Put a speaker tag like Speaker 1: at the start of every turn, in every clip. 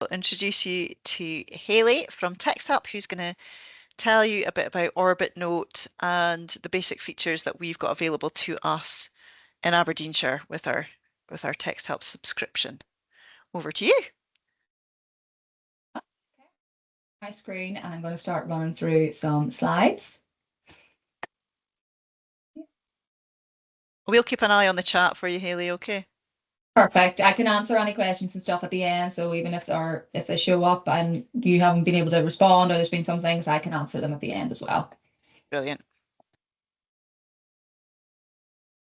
Speaker 1: will introduce you to Hayley from TextHelp, who's going to tell you a bit about OrbitNote and the basic features that we've got available to us in Aberdeenshire with our TextHelp subscription. Over to you.
Speaker 2: My screen, and I'm going to start running through some slides.
Speaker 1: We'll keep an eye on the chat for you, Hayley, okay?
Speaker 2: Perfect. I can answer any questions and stuff at the end. So even if they show up and you haven't been able to respond, or there's been some things, I can answer them at the end as well.
Speaker 1: Brilliant.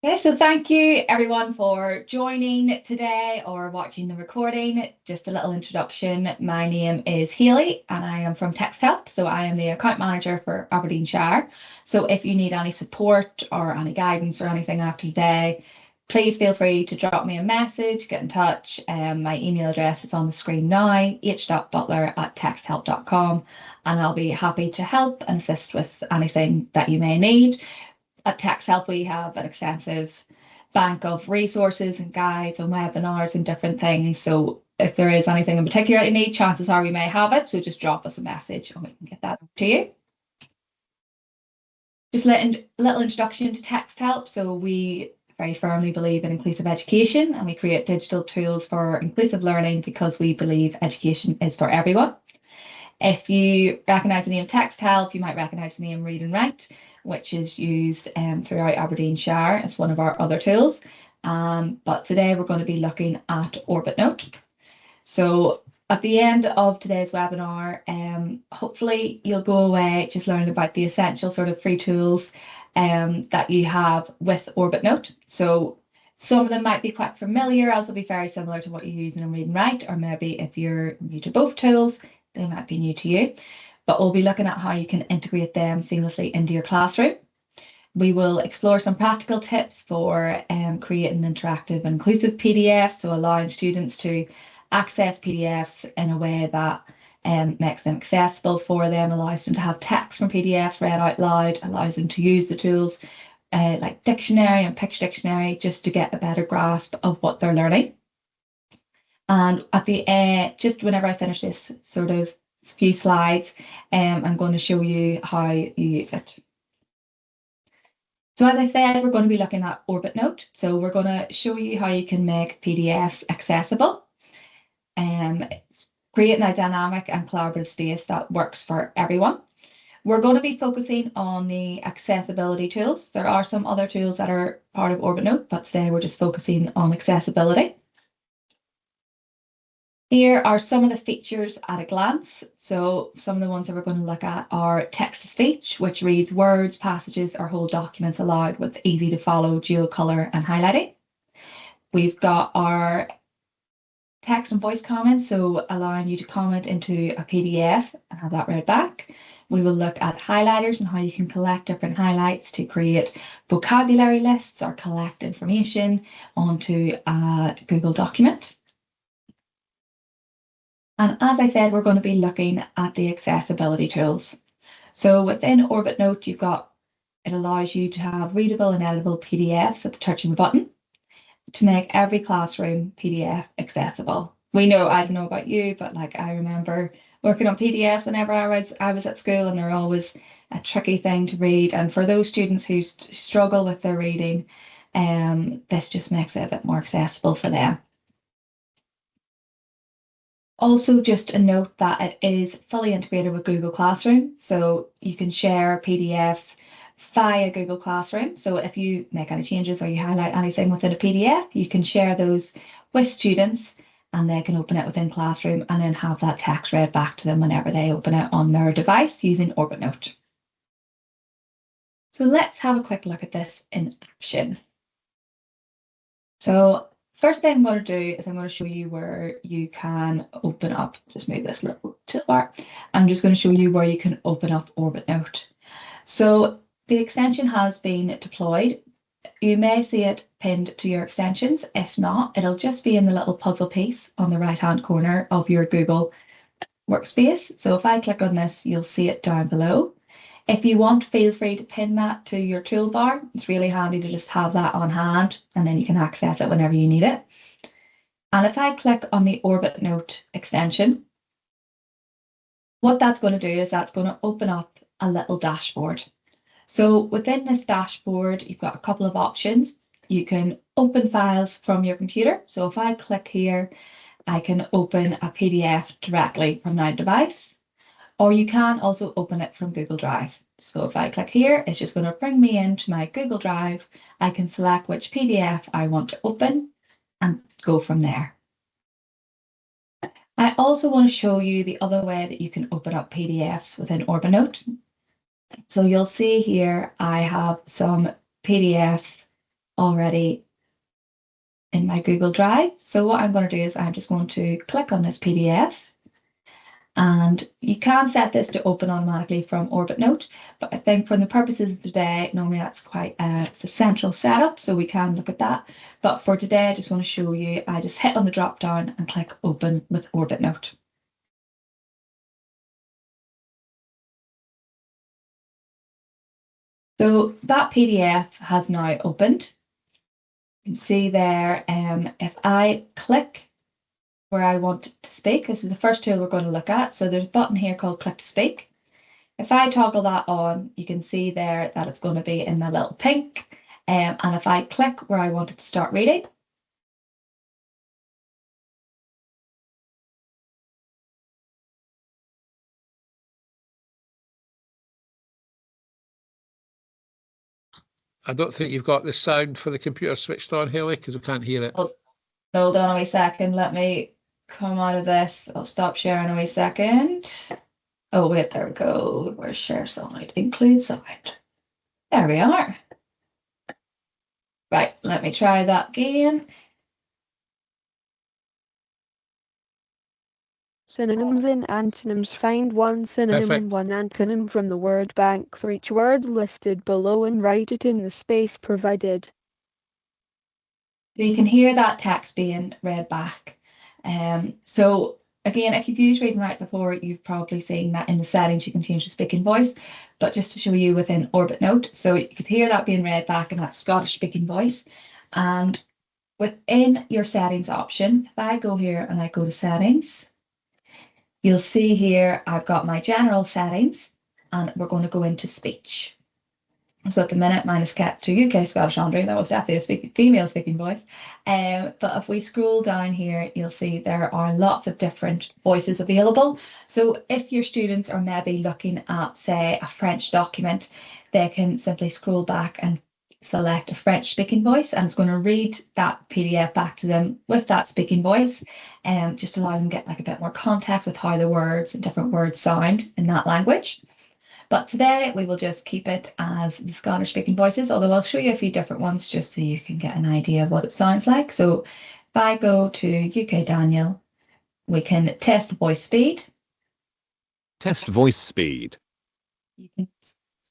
Speaker 2: Okay, so thank you everyone for joining today or watching the recording. Just a little introduction. My name is Hayley and I am from TextHelp. So I am the account manager for Aberdeenshire. So if you need any support or any guidance or anything after today, please feel free to drop me a message, get in touch. My email address is on the screen now, h.butler@texthelp.com, and I'll be happy to help and assist with anything that you may need. At TextHelp, we have an extensive bank of resources and guides and webinars and different things. So if there is anything in particular that you need, chances are we may have it. So just drop us a message and we can get that to you. Just a little introduction to TextHelp. So we very firmly believe in inclusive education, and we create digital tools for inclusive learning because we believe education is for everyone. If you recognise the name TextHelp, you might recognise the name Read&Write, which is used throughout Aberdeenshire. It's one of our other tools. But today we're going to be looking at OrbitNote. So at the end of today's webinar, hopefully you'll go away just learning about the essential sort of free tools that you have with OrbitNote. So some of them might be quite familiar, as they'll be very similar to what you use in Read&Write, or maybe if you're new to both tools, they might be new to you. But we'll be looking at how you can integrate them seamlessly into your classroom. We will explore some practical tips for creating interactive and inclusive PDFs, so allowing students to access PDFs in a way that makes them accessible for them, allows them to have text from PDFs read out loud, allows them to use the tools like dictionary and picture dictionary just to get a better grasp of what they're learning. And at the end, just whenever I finish this sort of few slides, I'm going to show you how you use it. So as I said, we're going to be looking at OrbitNote. So we're going to show you how you can make PDFs accessible. It's creating a dynamic and collaborative space that works for everyone. We're going to be focusing on the accessibility tools. There are some other tools that are part of OrbitNote, but today we're just focusing on accessibility. Here are some of the features at a glance. So some of the ones that we're going to look at are text-to-speech, which reads words, passages, or whole documents aloud with easy to follow dual color and highlighting. We've got our text and voice comments, so allowing you to comment into a PDF and have that read back. We will look at highlighters and how you can collect different highlights to create vocabulary lists or collect information onto a Google document. And as I said, we're going to be looking at the accessibility tools. So within OrbitNote, it allows you to have readable and editable PDFs at the touch of a button to make every classroom PDF accessible. I don't know about you, but like I remember working on PDFs whenever I was at school, and they're always a tricky thing to read. And for those students who struggle with their reading, this just makes it a bit more accessible for them. Also, just a note that it is fully integrated with Google Classroom, so you can share PDFs via Google Classroom. So if you make any changes or you highlight anything within a PDF, you can share those with students and they can open it within Classroom and then have that text read back to them whenever they open it on their device using OrbitNote. So let's have a quick look at this in action. So first thing I'm going to do is I'm going to show you where you can open up, just move this little toolbar. I'm just going to show you where you can open up OrbitNote. So the extension has been deployed. You may see it pinned to your extensions. If not, it'll just be in the little puzzle piece on the right-hand corner of your Google workspace. So if I click on this, you'll see it down below. If you want, feel free to pin that to your toolbar. It's really handy to just have that on hand and then you can access it whenever you need it. And if I click on the OrbitNote extension, what that's going to do is that's going to open up a little dashboard. So within this dashboard, you've got a couple of options. You can open files from your computer. So if I click here, I can open a PDF directly from my device, or you can also open it from Google Drive. So if I click here, it's just going to bring me into my Google Drive. I can select which PDF I want to open and go from there. I also want to show you the other way that you can open up PDFs within OrbitNote. So you'll see here, I have some PDFs already in my Google Drive. So what I'm going to do is I'm just going to click on this PDF, and you can set this to open automatically from OrbitNote, but I think for the purposes of today, normally that's quite it's a central setup, so we can look at that. But for today, I just want to show you, I just hit on the drop down and click open with OrbitNote. So that PDF has now opened. You can see there, if I click where I want to speak, this is the first tool we're going to look at. So there's a button here called click to speak. If I toggle that on, you can see there that it's going to be in my little pink. And if I click where I want it to start reading,
Speaker 3: I don't think you've got the sound for the computer switched on, Hayley, because we can't hear it.
Speaker 2: Hold on a wee second. Let me come out of this. I'll stop sharing a wee second. Oh, wait, there we go. Where's share sound? Include sound. There we are. Right, let me try that again.
Speaker 4: Synonyms and antonyms. Find one synonym
Speaker 3: Perfect.
Speaker 4: and one antonym from the word bank for each word listed below and write it in the space provided.
Speaker 2: So you can hear that text being read back. So again, if you've used Read&Write before, you've probably seen that in the settings you can change the speaking voice, but just to show you within OrbitNote, so you could hear that being read back in that Scottish speaking voice. And within your settings option, if I go here and I go to settings, you'll see here I've got my general settings, and we're going to go into speech. So at the minute, mine is kept to UK Scottish Andrew. That was definitely a female speaking voice. But if we scroll down here, you'll see there are lots of different voices available. So if your students are maybe looking at, say, a French document, they can simply scroll back and select a French speaking voice, and it's going to read that PDF back to them with that speaking voice, and just allow them to get like a bit more context with how the words and different words sound in that language. But today we will just keep it as the Scottish speaking voices, although I'll show you a few different ones just so you can get an idea of what it sounds like. So if I go to UK Daniel, we can test the voice speed.
Speaker 5: Test voice speed.
Speaker 2: You can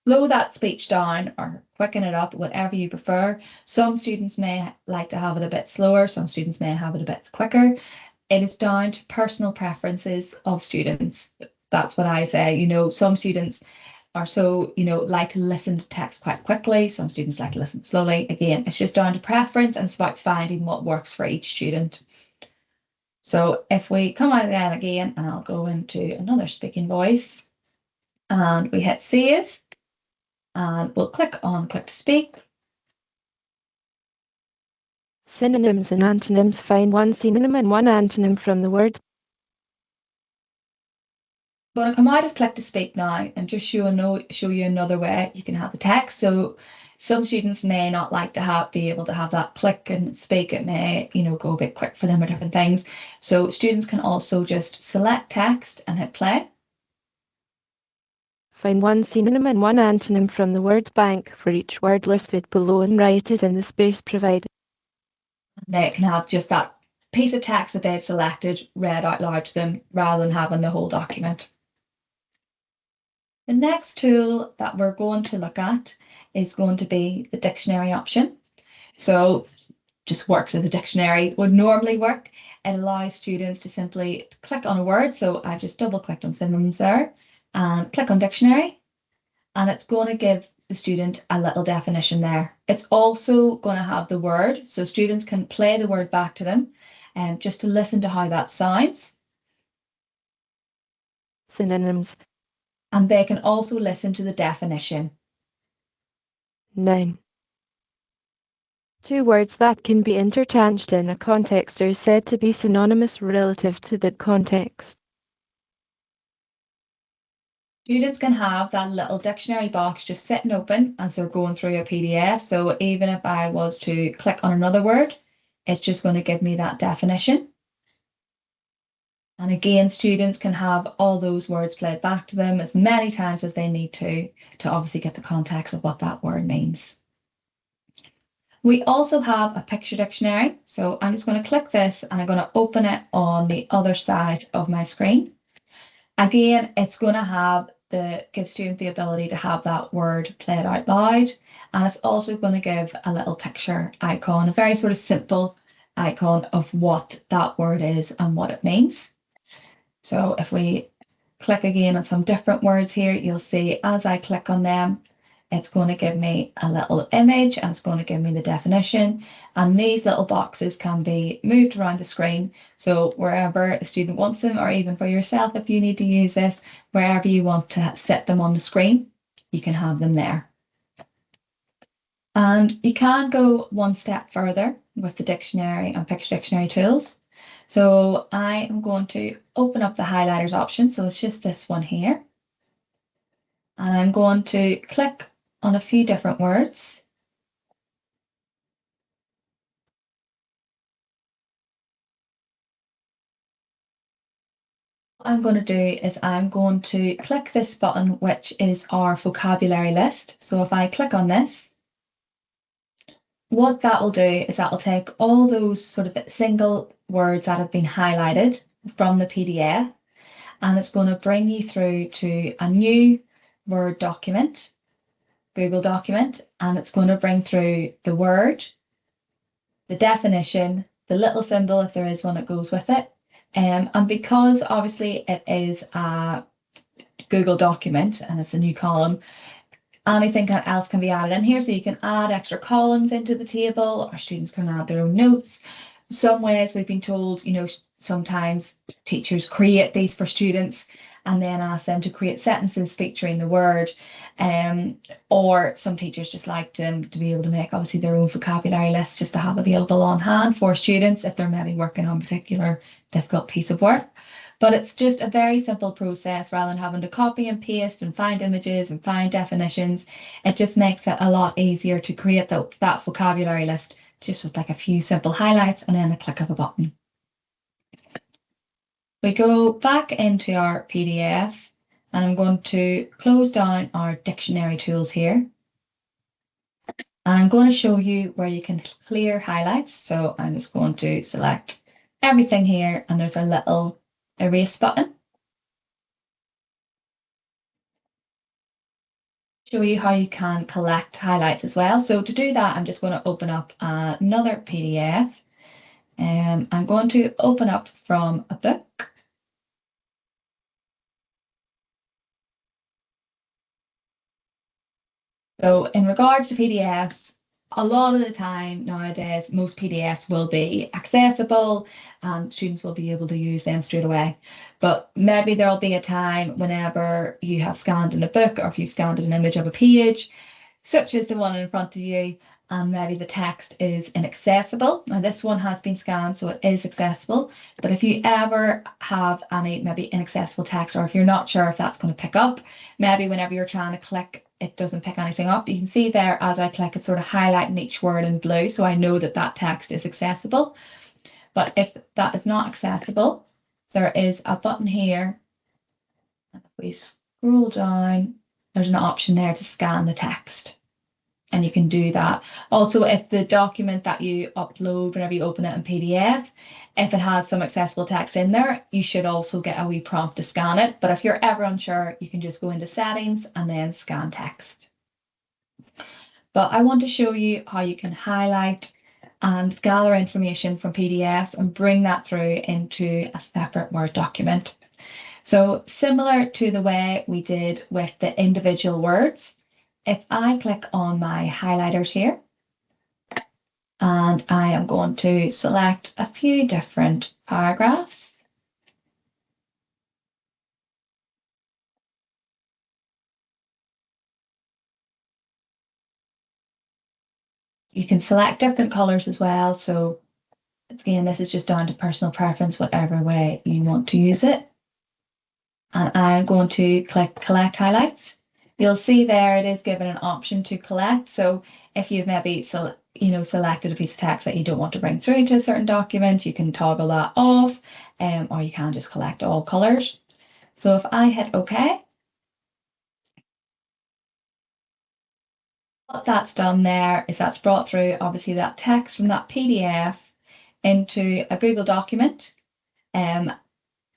Speaker 2: slow that speech down or quicken it up, whatever you prefer. Some students may like to have it a bit slower, some students may have it a bit quicker. It is down to personal preferences of students. That's what I say. You know, some students are so, like to listen to text quite quickly. Some students like to listen slowly. Again, it's just down to preference, and it's about finding what works for each student. So if we come out of that again, and I'll go into another speaking voice, and we hit save, and we'll click on click to speak.
Speaker 4: Synonyms and antonyms. Find one synonym and one antonym from the word.
Speaker 2: I'm going to come out of click to speak now and just show you another way you can have the text. So some students may not like to be able to have that click and speak. It may, go a bit quick for them or different things. So students can also just select text and hit play.
Speaker 4: Find one synonym and one antonym from the word bank for each word listed below and write it in the space provided.
Speaker 2: They can have just that piece of text that they've selected read out loud to them rather than having the whole document. The next tool that we're going to look at is going to be the dictionary option. So just works as a dictionary would normally work. It allows students to simply click on a word. So I've just double clicked on synonyms there and click on dictionary, and it's going to give the student a little definition there. It's also going to have the word, so students can play the word back to them, just to listen to how that sounds.
Speaker 4: Synonyms:
Speaker 2: And they can also listen to the definition.
Speaker 4: noun. Two words that can be interchanged in a context are said to be synonymous relative to the context.
Speaker 2: Students can have that little dictionary box just sitting open as they're going through a PDF. So even if I was to click on another word, it's just going to give me that definition. And again, students can have all those words played back to them as many times as they need to obviously get the context of what that word means. We also have a picture dictionary. So I'm just going to click this and I'm going to open it on the other side of my screen. Again, it's going to give students the ability to have that word played out loud. And it's also going to give a little picture icon, a very sort of simple icon of what that word is and what it means. So if we click again on some different words here, you'll see as I click on them, it's going to give me a little image and it's going to give me the definition. And these little boxes can be moved around the screen. So wherever a student wants them, or even for yourself, if you need to use this, wherever you want to set them on the screen, you can have them there. And you can go one step further with the dictionary and picture dictionary tools. So I am going to open up the highlighters option. So it's just this one here. And I'm going to click on a few different words. What I'm going to do is I'm going to click this button, which is our vocabulary list. So if I click on this, what that will do is that will take all those sort of single words that have been highlighted from the PDF, and it's going to bring you through to a new Word document, Google document, and it's going to bring through the word, the definition, the little symbol if there is one that goes with it. And because obviously it is a Google document and it's a new column, anything else can be added in here. So you can add extra columns into the table, or students can add their own notes. Some ways we've been told, sometimes teachers create these for students and then ask them to create sentences featuring the word. Or some teachers just like them to be able to make obviously their own vocabulary list just to have available on hand for students if they're maybe working on a particular difficult piece of work. But it's just a very simple process rather than having to copy and paste and find images and find definitions. It just makes it a lot easier to create that vocabulary list just with like a few simple highlights and then a click of a button. We go back into our PDF and I'm going to close down our dictionary tools here. And I'm going to show you where you can clear highlights. So I'm just going to select everything here and there's a little erase button. Show you how you can collect highlights as well. So to do that, I'm just going to open up another PDF. I'm going to open up from a book. So in regards to PDFs, a lot of the time nowadays, most PDFs will be accessible and students will be able to use them straight away. But maybe there'll be a time whenever you have scanned in a book or if you've scanned an image of a page, such as the one in front of you, and maybe the text is inaccessible. Now this one has been scanned, so it is accessible. But if you ever have any maybe inaccessible text, or if you're not sure if that's going to pick up, maybe whenever you're trying to click, it doesn't pick anything up. You can see there as I click, it's sort of highlighting each word in blue. So I know that that text is accessible. But if that is not accessible, there is a button here. And if we scroll down, there's an option there to scan the text. And you can do that. Also, if the document that you upload, whenever you open it in PDF, if it has some accessible text in there, you should also get a wee prompt to scan it. But if you're ever unsure, you can just go into settings and then scan text. But I want to show you how you can highlight and gather information from PDFs and bring that through into a separate Word document. So similar to the way we did with the individual words, if I click on my highlighters here, And I am going to select a few different paragraphs. You can select different colors as well. So again, this is just down to personal preference, whatever way you want to use it. And I'm going to click Collect Highlights. You'll see there it is given an option to collect. So if you've maybe selected a piece of text that you don't want to bring through to a certain document, you can toggle that off, or you can just collect all colors. So if I hit OK, what that's done there is that's brought through obviously that text from that PDF into a Google document.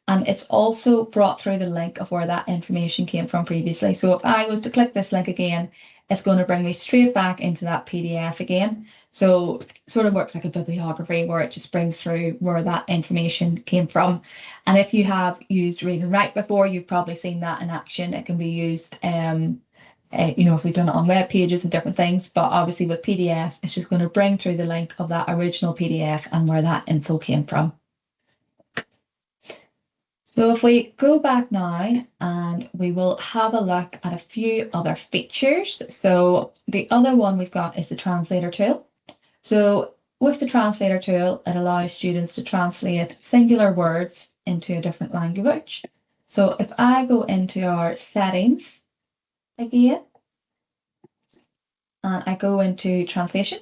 Speaker 2: And it's also brought through the link of where that information came from previously. So if I was to click this link again, it's going to bring me straight back into that PDF again. So it sort of works like a bibliography where it just brings through where that information came from. And if you have used Read&Write before, you've probably seen that in action. It can be used, if we've done it on web pages and different things, but obviously with PDFs, it's just going to bring through the link of that original PDF and where that info came from. So if we go back now and we will have a look at a few other features. So the other one we've got is the translator tool. So with the translator tool, it allows students to translate singular words into a different language. So if I go into our settings again, and I go into translation,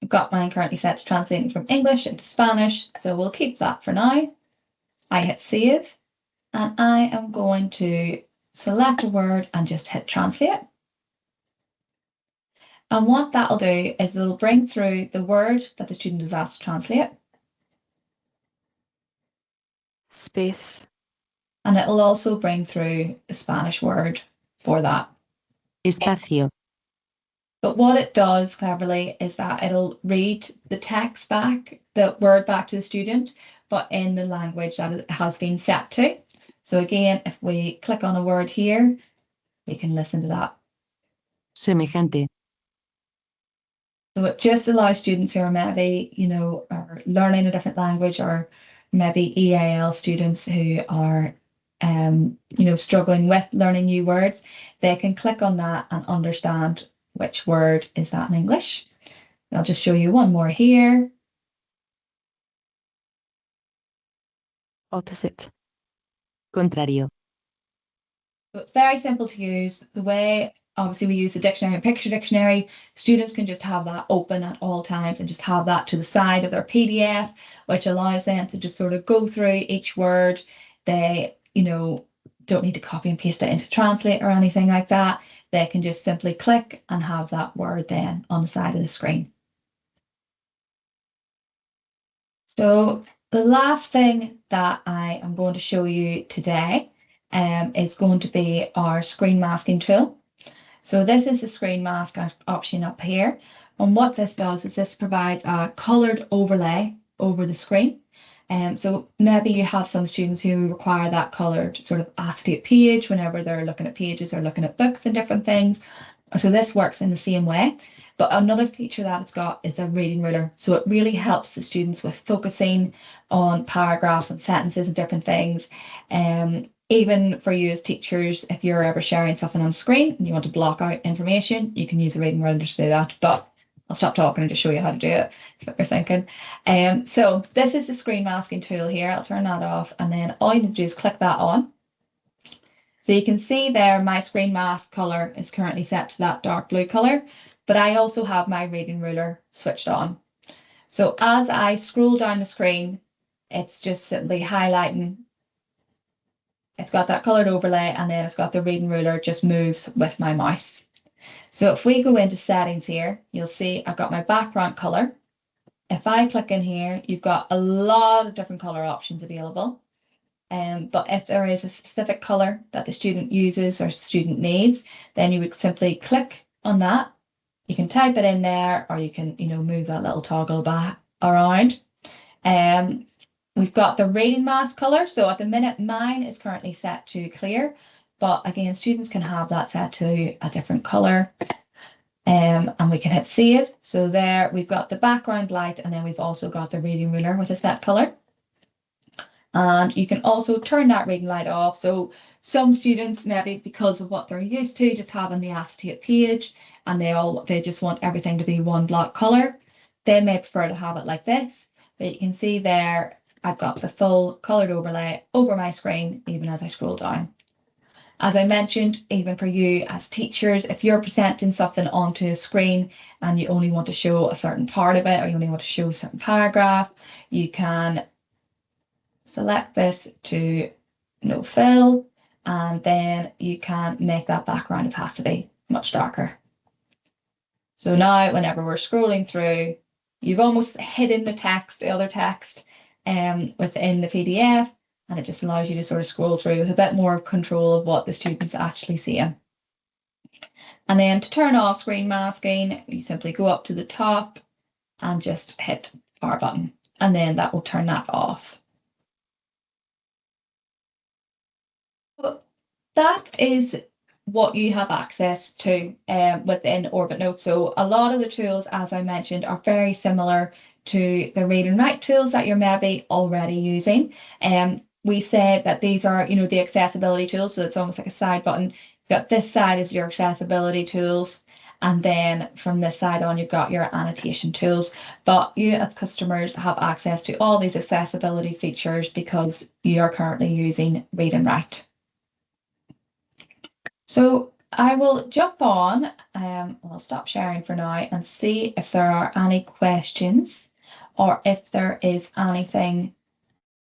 Speaker 2: I've got mine currently set to translating from English into Spanish. So we'll keep that for now. I hit save. And I am going to select a word and just hit translate. And what that'll do is it'll bring through the word that the student is asked to translate.
Speaker 4: Space.
Speaker 2: And it'll also bring through the Spanish word for that.
Speaker 6: Espacio.
Speaker 2: But what it does cleverly is that it'll read the text back, the word back to the student, but in the language that it has been set to. So again, if we click on a word here, we can listen to that.
Speaker 6: Semejante.
Speaker 2: So it just allows students who are maybe, are learning a different language, or maybe EAL students who are, struggling with learning new words, they can click on that and understand which word is that in English. I'll just show you one more here.
Speaker 4: Opposite.
Speaker 6: Contrario.
Speaker 2: So it's very simple to use. The way, obviously, we use the dictionary and picture dictionary, students can just have that open at all times and just have that to the side of their PDF, which allows them to just sort of go through each word. They, don't need to copy and paste it into Translate or anything like that. They can just simply click and have that word then on the side of the screen. So the last thing that I am going to show you today is going to be our screen masking tool. So this is the screen mask option up here. And what this does is this provides a coloured overlay over the screen. So maybe you have some students who require that coloured sort of acetate page whenever they're looking at pages or looking at books and different things. So this works in the same way. But another feature that it's got is a reading ruler. So it really helps the students with focusing on paragraphs and sentences and different things. Even for you as teachers, if you're ever sharing something on screen and you want to block out information, you can use a reading ruler to do that. But I'll stop talking and just show you how to do it, if what you're thinking. So this is the screen masking tool here. I'll turn that off, and then all you need to do is click that on. So you can see there my screen mask color is currently set to that dark blue color, but I also have my reading ruler switched on. So as I scroll down the screen, it's just simply highlighting. It's got that colored overlay, and then it's got the reading ruler just moves with my mouse. So if we go into settings here, you'll see I've got my background color. If I click in here, you've got a lot of different color options available. But if there is a specific color that the student uses or student needs, then you would simply click on that. You can type it in there, or you can, move that little toggle back around. We've got the reading mask color. So at the minute, mine is currently set to clear, but again, students can have that set to a different color. And we can hit save. So there we've got the background light, and then we've also got the reading ruler with a set color. And you can also turn that reading light off. So some students, maybe because of what they're used to, just having the acetate page, and they just want everything to be one block color. They may prefer to have it like this. But you can see there, I've got the full colored overlay over my screen, even as I scroll down. As I mentioned, even for you as teachers, if you're presenting something onto a screen and you only want to show a certain part of it, or you only want to show a certain paragraph, you can select this to no fill, and then you can make that background opacity much darker. So now whenever we're scrolling through, you've almost hidden the text, the other text within the PDF, and it just allows you to sort of scroll through with a bit more control of what the student's actually seeing. And then to turn off screen masking, you simply go up to the top and just hit power button, and then that will turn that off. That is what you have access to within OrbitNote. So a lot of the tools, as I mentioned, are very similar to the read and write tools that you're maybe already using. We said that these are, the accessibility tools. So it's almost like a side button. You've got this side is your accessibility tools. And then from this side on, you've got your annotation tools. But you as customers have access to all these accessibility features because you are currently using Read and Write. So I will jump on, I'll stop sharing for now and see if there are any questions, or if there is anything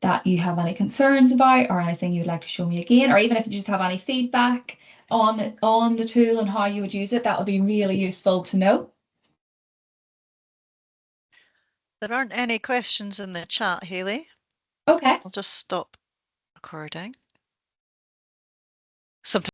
Speaker 2: that you have any concerns about, or anything you'd like to show me again, or even if you just have any feedback on the tool and how you would use it, that would be really useful to know.
Speaker 1: There aren't any questions in the chat, Hayley.
Speaker 2: Okay.
Speaker 1: I'll just stop recording. Sometimes